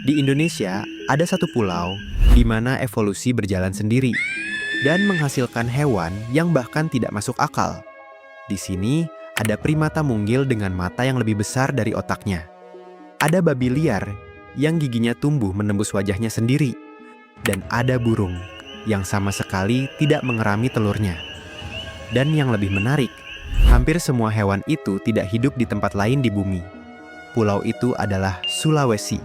Di Indonesia, ada satu pulau di mana evolusi berjalan sendiri dan menghasilkan hewan yang bahkan tidak masuk akal. Di sini, ada primata mungil dengan mata yang lebih besar dari otaknya. Ada babi liar yang giginya tumbuh menembus wajahnya sendiri. Dan ada burung yang sama sekali tidak mengerami telurnya. Dan yang lebih menarik, hampir semua hewan itu tidak hidup di tempat lain di bumi. Pulau itu adalah Sulawesi.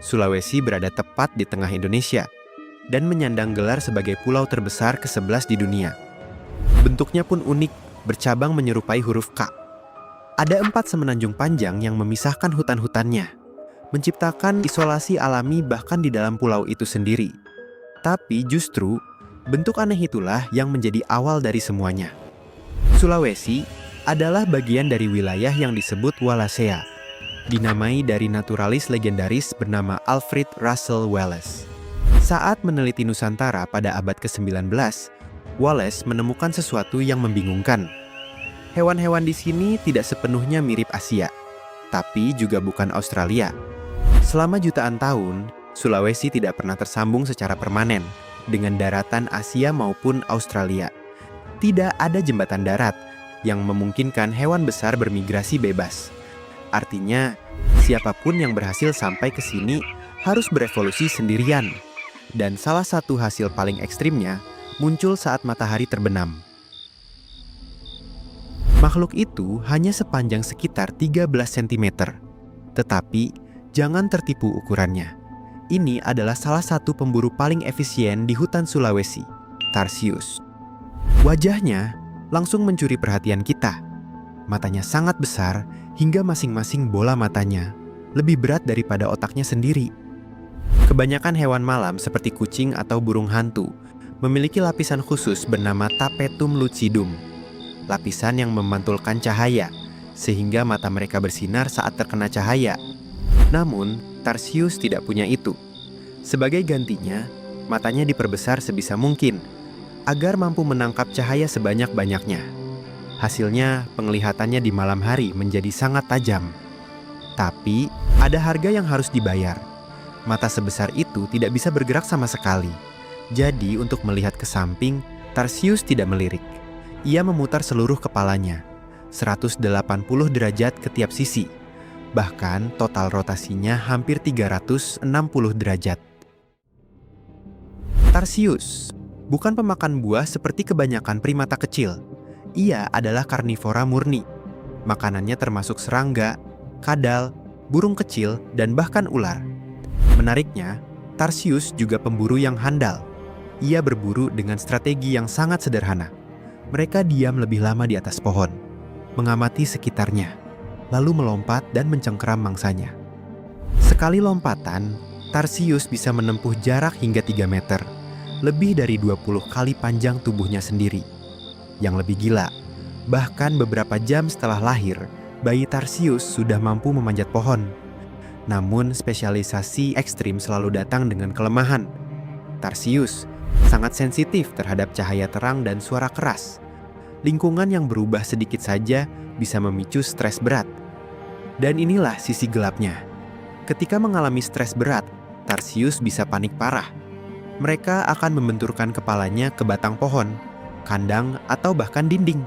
Sulawesi berada tepat di tengah Indonesia dan menyandang gelar sebagai pulau terbesar ke-11 di dunia. Bentuknya pun unik, bercabang menyerupai huruf K. Ada 4 semenanjung panjang yang memisahkan hutan-hutannya, menciptakan isolasi alami bahkan di dalam pulau itu sendiri. Tapi justru, bentuk aneh itulah yang menjadi awal dari semuanya. Sulawesi adalah bagian dari wilayah yang disebut Wallacea, dinamai dari naturalis legendaris bernama Alfred Russel Wallace. Saat meneliti Nusantara pada abad ke-19, Wallace menemukan sesuatu yang membingungkan. Hewan-hewan di sini tidak sepenuhnya mirip Asia, tapi juga bukan Australia. Selama jutaan tahun, Sulawesi tidak pernah tersambung secara permanen dengan daratan Asia maupun Australia. Tidak ada jembatan darat yang memungkinkan hewan besar bermigrasi bebas. Artinya, siapapun yang berhasil sampai ke sini harus berevolusi sendirian. Dan salah satu hasil paling ekstrimnya muncul saat matahari terbenam. Makhluk itu hanya sepanjang sekitar 13 cm. Tetapi, jangan tertipu ukurannya. Ini adalah salah satu pemburu paling efisien di hutan Sulawesi, Tarsius. Wajahnya langsung mencuri perhatian kita. Matanya sangat besar hingga masing-masing bola matanya lebih berat daripada otaknya sendiri. Kebanyakan hewan malam seperti kucing atau burung hantu memiliki lapisan khusus bernama tapetum lucidum. Lapisan yang memantulkan cahaya, sehingga mata mereka bersinar saat terkena cahaya. Namun, Tarsius tidak punya itu. Sebagai gantinya, matanya diperbesar sebisa mungkin, agar mampu menangkap cahaya sebanyak-banyaknya. Hasilnya, penglihatannya di malam hari menjadi sangat tajam. Tapi, ada harga yang harus dibayar. Mata sebesar itu tidak bisa bergerak sama sekali. Jadi, untuk melihat ke samping, Tarsius tidak melirik. Ia memutar seluruh kepalanya, 180 derajat ke tiap sisi. Bahkan total rotasinya hampir 360 derajat. Tarsius bukan pemakan buah seperti kebanyakan primata kecil. Ia adalah karnivora murni. Makanannya termasuk serangga, kadal, burung kecil, dan bahkan ular. Menariknya, Tarsius juga pemburu yang handal. Ia berburu dengan strategi yang sangat sederhana. Mereka diam lebih lama di atas pohon, mengamati sekitarnya, lalu melompat dan mencengkeram mangsanya. Sekali lompatan, Tarsius bisa menempuh jarak hingga 3 meter, lebih dari 20 kali panjang tubuhnya sendiri. Yang lebih gila, bahkan beberapa jam setelah lahir, bayi Tarsius sudah mampu memanjat pohon. Namun spesialisasi ekstrim selalu datang dengan kelemahan. Tarsius sangat sensitif terhadap cahaya terang dan suara keras. Lingkungan yang berubah sedikit saja bisa memicu stres berat. Dan inilah sisi gelapnya. Ketika mengalami stres berat, Tarsius bisa panik parah. Mereka akan membenturkan kepalanya ke batang pohon, kandang, atau bahkan dinding.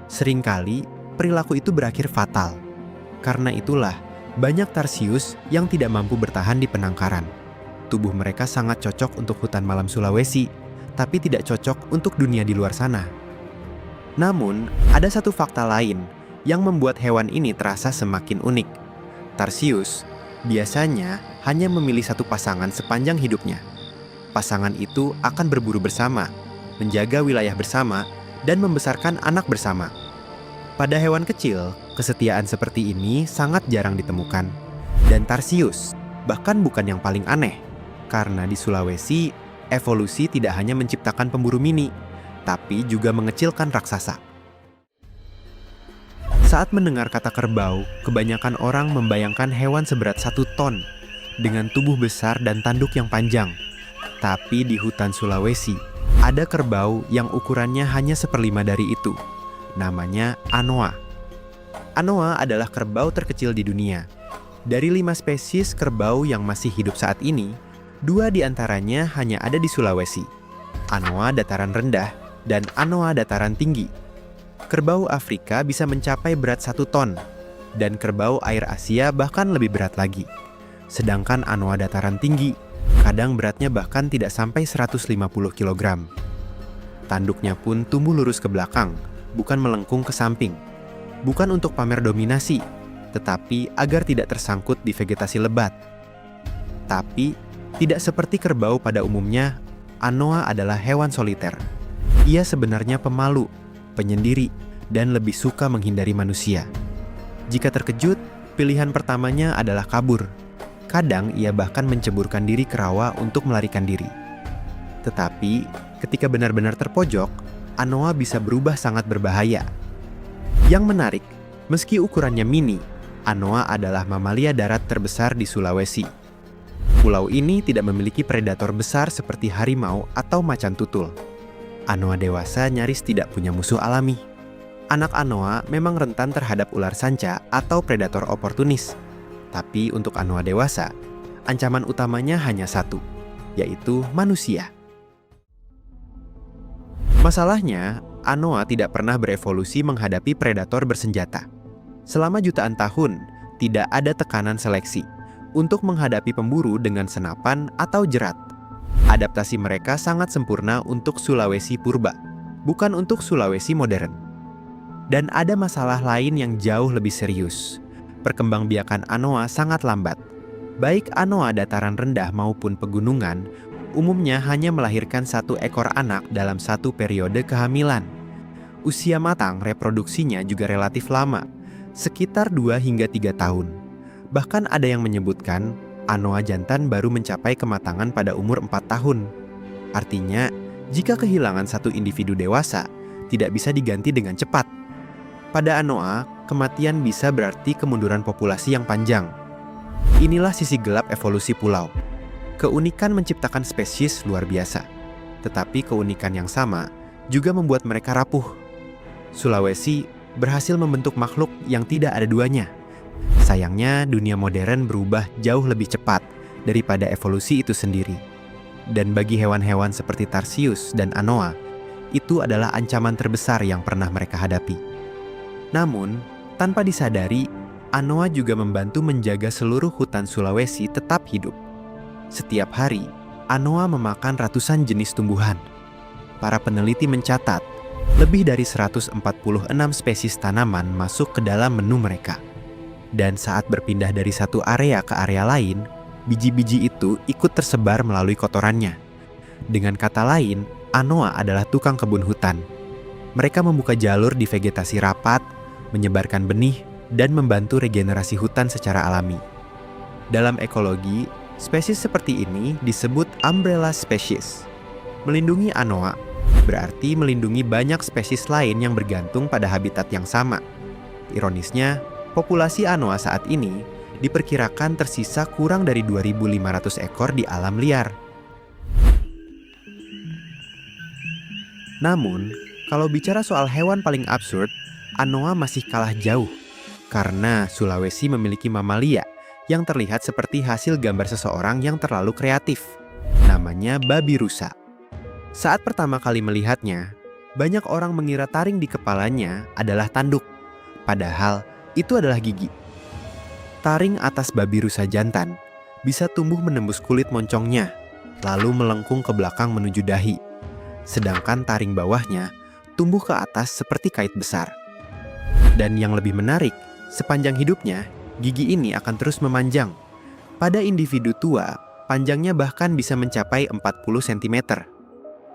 Seringkali, perilaku itu berakhir fatal. Karena itulah, banyak Tarsius yang tidak mampu bertahan di penangkaran. Tubuh mereka sangat cocok untuk hutan malam Sulawesi, tapi tidak cocok untuk dunia di luar sana. Namun, ada satu fakta lain yang membuat hewan ini terasa semakin unik. Tarsius biasanya hanya memilih satu pasangan sepanjang hidupnya. Pasangan itu akan berburu bersama, menjaga wilayah bersama, dan membesarkan anak bersama. Pada hewan kecil, kesetiaan seperti ini sangat jarang ditemukan. Dan Tarsius bahkan bukan yang paling aneh, karena di Sulawesi, evolusi tidak hanya menciptakan pemburu mini, tapi juga mengecilkan raksasa. Saat mendengar kata kerbau, kebanyakan orang membayangkan hewan seberat 1 ton, dengan tubuh besar dan tanduk yang panjang. Tapi di hutan Sulawesi, ada kerbau yang ukurannya hanya 1/5 dari itu. Namanya Anoa. Anoa adalah kerbau terkecil di dunia. Dari 5 spesies kerbau yang masih hidup saat ini, 2 diantaranya hanya ada di Sulawesi, Anoa dataran rendah dan Anoa dataran tinggi. Kerbau Afrika bisa mencapai berat 1 ton, dan kerbau air Asia bahkan lebih berat lagi. Sedangkan Anoa dataran tinggi, kadang beratnya bahkan tidak sampai 150 kg. Tanduknya pun tumbuh lurus ke belakang, bukan melengkung ke samping. Bukan untuk pamer dominasi, tetapi agar tidak tersangkut di vegetasi lebat. Tapi, tidak seperti kerbau pada umumnya, Anoa adalah hewan soliter. Ia sebenarnya pemalu, penyendiri, dan lebih suka menghindari manusia. Jika terkejut, pilihan pertamanya adalah kabur. Kadang ia bahkan menceburkan diri ke rawa untuk melarikan diri. Tetapi, ketika benar-benar terpojok, Anoa bisa berubah sangat berbahaya. Yang menarik, meski ukurannya mini, Anoa adalah mamalia darat terbesar di Sulawesi. Pulau ini tidak memiliki predator besar seperti harimau atau macan tutul. Anoa dewasa nyaris tidak punya musuh alami. Anak Anoa memang rentan terhadap ular sanca atau predator oportunis. Tapi untuk Anoa dewasa, ancaman utamanya hanya satu, yaitu manusia. Masalahnya, Anoa tidak pernah berevolusi menghadapi predator bersenjata. Selama jutaan tahun, tidak ada tekanan seleksi untuk menghadapi pemburu dengan senapan atau jerat. Adaptasi mereka sangat sempurna untuk Sulawesi purba, bukan untuk Sulawesi modern. Dan ada masalah lain yang jauh lebih serius. Perkembangbiakan Anoa sangat lambat. Baik Anoa dataran rendah maupun pegunungan, umumnya hanya melahirkan 1 ekor anak dalam 1 periode kehamilan. Usia matang reproduksinya juga relatif lama, sekitar 2 hingga 3 tahun. Bahkan ada yang menyebutkan Anoa jantan baru mencapai kematangan pada umur 4 tahun. Artinya, jika kehilangan 1 individu dewasa, tidak bisa diganti dengan cepat. Pada Anoa, kematian bisa berarti kemunduran populasi yang panjang. Inilah sisi gelap evolusi pulau. Keunikan menciptakan spesies luar biasa, tetapi keunikan yang sama juga membuat mereka rapuh. Sulawesi berhasil membentuk makhluk yang tidak ada duanya. Sayangnya, dunia modern berubah jauh lebih cepat daripada evolusi itu sendiri. Dan bagi hewan-hewan seperti Tarsius dan Anoa, itu adalah ancaman terbesar yang pernah mereka hadapi. Namun, tanpa disadari, Anoa juga membantu menjaga seluruh hutan Sulawesi tetap hidup. Setiap hari, Anoa memakan ratusan jenis tumbuhan. Para peneliti mencatat, lebih dari 146 spesies tanaman masuk ke dalam menu mereka. Dan saat berpindah dari satu area ke area lain, biji-biji itu ikut tersebar melalui kotorannya. Dengan kata lain, Anoa adalah tukang kebun hutan. Mereka membuka jalur di vegetasi rapat, menyebarkan benih, dan membantu regenerasi hutan secara alami. Dalam ekologi, spesies seperti ini disebut umbrella species. Melindungi Anoa berarti melindungi banyak spesies lain yang bergantung pada habitat yang sama. Ironisnya, populasi Anoa saat ini diperkirakan tersisa kurang dari 2.500 ekor di alam liar. Namun, kalau bicara soal hewan paling absurd, Anoa masih kalah jauh. Karena Sulawesi memiliki mamalia yang terlihat seperti hasil gambar seseorang yang terlalu kreatif. Namanya babi rusa. Saat pertama kali melihatnya, banyak orang mengira taring di kepalanya adalah tanduk. Padahal, itu adalah gigi. Taring atas babi rusa jantan bisa tumbuh menembus kulit moncongnya, lalu melengkung ke belakang menuju dahi. Sedangkan taring bawahnya tumbuh ke atas seperti kait besar. Dan yang lebih menarik, sepanjang hidupnya, gigi ini akan terus memanjang. Pada individu tua, panjangnya bahkan bisa mencapai 40 cm.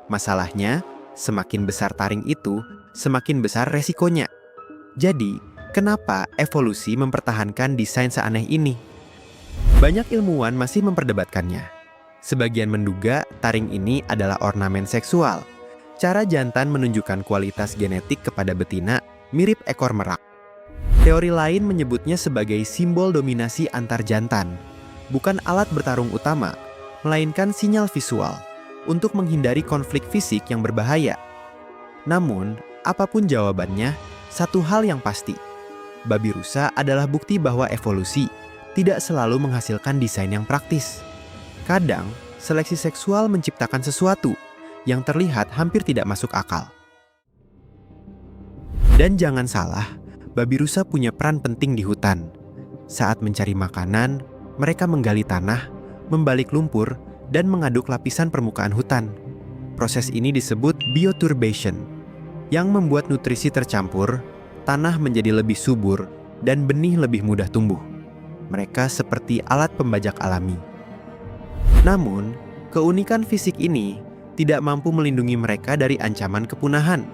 Masalahnya, semakin besar taring itu, semakin besar resikonya. Jadi, kenapa evolusi mempertahankan desain seaneh ini? Banyak ilmuwan masih memperdebatkannya. Sebagian menduga taring ini adalah ornamen seksual. Cara jantan menunjukkan kualitas genetik kepada betina mirip ekor merak. Teori lain menyebutnya sebagai simbol dominasi antar jantan, bukan alat bertarung utama, melainkan sinyal visual untuk menghindari konflik fisik yang berbahaya. Namun, apapun jawabannya, satu hal yang pasti, babi rusa adalah bukti bahwa evolusi tidak selalu menghasilkan desain yang praktis. Kadang, seleksi seksual menciptakan sesuatu yang terlihat hampir tidak masuk akal. Dan jangan salah, babi rusa punya peran penting di hutan. Saat mencari makanan, mereka menggali tanah, membalik lumpur, dan mengaduk lapisan permukaan hutan. Proses ini disebut bioturbation, yang membuat nutrisi tercampur, tanah menjadi lebih subur, dan benih lebih mudah tumbuh. Mereka seperti alat pembajak alami. Namun, keunikan fisik ini tidak mampu melindungi mereka dari ancaman kepunahan.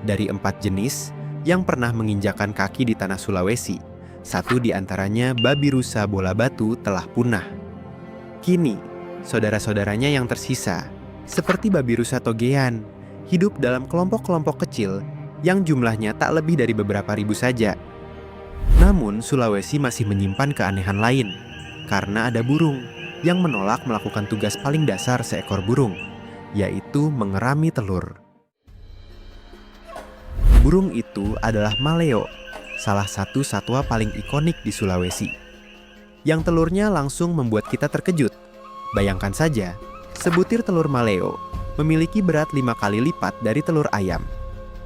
Dari 4 jenis yang pernah menginjakan kaki di tanah Sulawesi, 1 di antaranya babi rusa bola batu telah punah. Kini, saudara-saudaranya yang tersisa, seperti babi rusa togean, hidup dalam kelompok-kelompok kecil yang jumlahnya tak lebih dari beberapa ribu saja. Namun, Sulawesi masih menyimpan keanehan lain, karena ada burung yang menolak melakukan tugas paling dasar seekor burung, yaitu mengerami telur. Burung itu adalah maleo, salah satu satwa paling ikonik di Sulawesi, yang telurnya langsung membuat kita terkejut. Bayangkan saja, sebutir telur maleo memiliki berat 5 kali lipat dari telur ayam.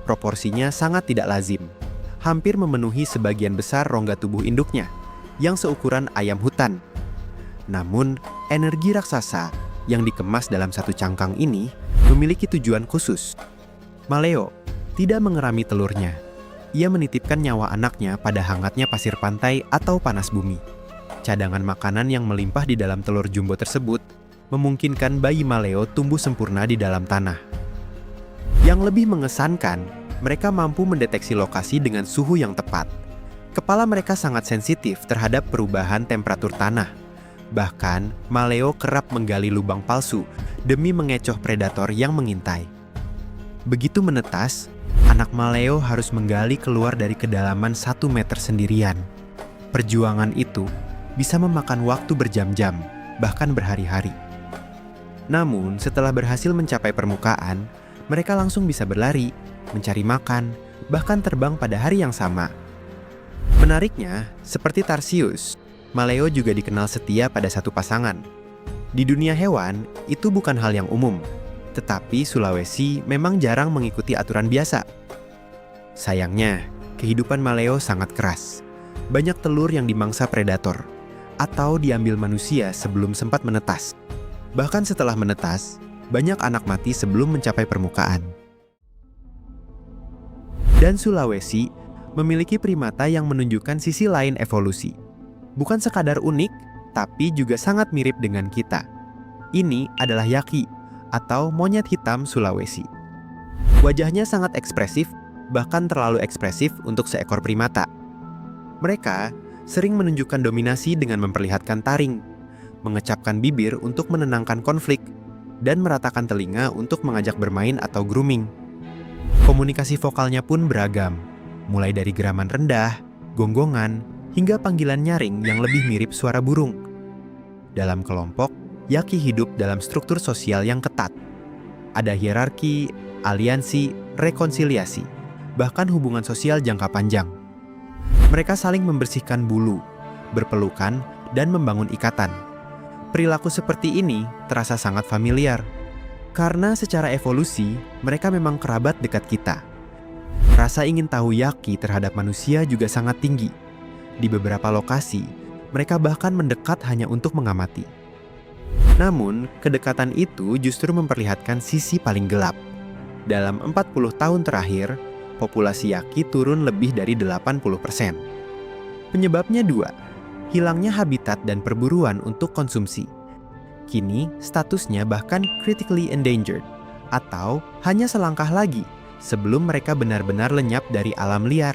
Proporsinya sangat tidak lazim, hampir memenuhi sebagian besar rongga tubuh induknya, yang seukuran ayam hutan. Namun, energi raksasa yang dikemas dalam satu cangkang ini memiliki tujuan khusus. Maleo tidak mengerami telurnya. Ia menitipkan nyawa anaknya pada hangatnya pasir pantai atau panas bumi. Cadangan makanan yang melimpah di dalam telur jumbo tersebut memungkinkan bayi maleo tumbuh sempurna di dalam tanah. Yang lebih mengesankan, mereka mampu mendeteksi lokasi dengan suhu yang tepat. Kepala mereka sangat sensitif terhadap perubahan temperatur tanah. Bahkan, maleo kerap menggali lubang palsu demi mengecoh predator yang mengintai. Begitu menetas, anak maleo harus menggali keluar dari kedalaman 1 meter sendirian. Perjuangan itu bisa memakan waktu berjam-jam, bahkan berhari-hari. Namun, setelah berhasil mencapai permukaan, mereka langsung bisa berlari, mencari makan, bahkan terbang pada hari yang sama. Menariknya, seperti tarsius, maleo juga dikenal setia pada satu pasangan. Di dunia hewan, itu bukan hal yang umum, tetapi Sulawesi memang jarang mengikuti aturan biasa. Sayangnya, kehidupan maleo sangat keras. Banyak telur yang dimangsa predator, atau diambil manusia sebelum sempat menetas. Bahkan setelah menetas, banyak anak mati sebelum mencapai permukaan. Dan Sulawesi memiliki primata yang menunjukkan sisi lain evolusi. Bukan sekadar unik, tapi juga sangat mirip dengan kita. Ini adalah yaki, atau monyet hitam Sulawesi. Wajahnya sangat ekspresif, bahkan terlalu ekspresif untuk seekor primata. Mereka sering menunjukkan dominasi dengan memperlihatkan taring, mengecapkan bibir untuk menenangkan konflik, dan meratakan telinga untuk mengajak bermain atau grooming. Komunikasi vokalnya pun beragam, mulai dari geraman rendah, gonggongan, hingga panggilan nyaring yang lebih mirip suara burung. Dalam kelompok, yaki hidup dalam struktur sosial yang ketat. Ada hierarki, aliansi, rekonsiliasi, bahkan hubungan sosial jangka panjang. Mereka saling membersihkan bulu, berpelukan, dan membangun ikatan. Perilaku seperti ini terasa sangat familiar, karena secara evolusi, mereka memang kerabat dekat kita. Rasa ingin tahu yaki terhadap manusia juga sangat tinggi. Di beberapa lokasi, mereka bahkan mendekat hanya untuk mengamati. Namun, kedekatan itu justru memperlihatkan sisi paling gelap. Dalam 40 tahun terakhir, populasi yaki turun lebih dari 80%. Penyebabnya 2, hilangnya habitat dan perburuan untuk konsumsi. Kini, statusnya bahkan critically endangered, atau hanya selangkah lagi sebelum mereka benar-benar lenyap dari alam liar.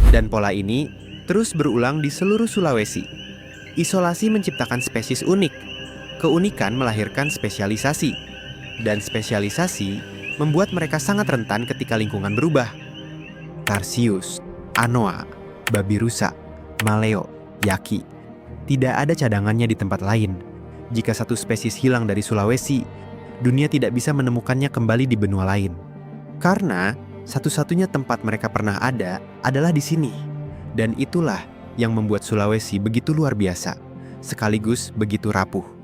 Dan pola ini terus berulang di seluruh Sulawesi. Isolasi menciptakan spesies unik, keunikan melahirkan spesialisasi, dan spesialisasi membuat mereka sangat rentan ketika lingkungan berubah. Tarsius, anoa, babi rusa, maleo, yaki. Tidak ada cadangannya di tempat lain. Jika satu spesies hilang dari Sulawesi, dunia tidak bisa menemukannya kembali di benua lain. Karena satu-satunya tempat mereka pernah ada adalah di sini. Dan itulah yang membuat Sulawesi begitu luar biasa, sekaligus begitu rapuh.